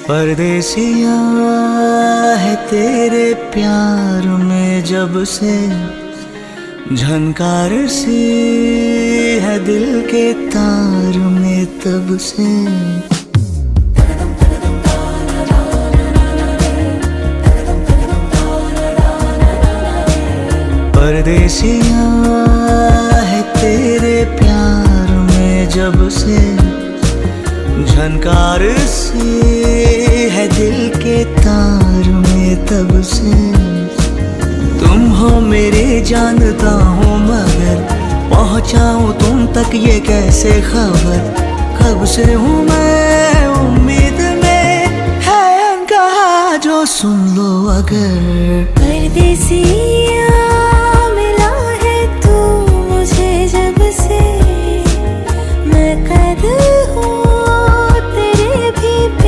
परदेसिया है तेरे प्यार में जब से, झनकार सी है दिल के तार में तब से। परदेसिया है तेरे प्यार में जब से, झनकार सी है दिल के तार में तब से। तुम हो मेरे जानता हूँ मगर पहुँचाऊँ तुम तक ये कैसे खबर। कब से हूँ मैं उम्मीद में, है अनकहा जो सुन लो अगर। परदेसिया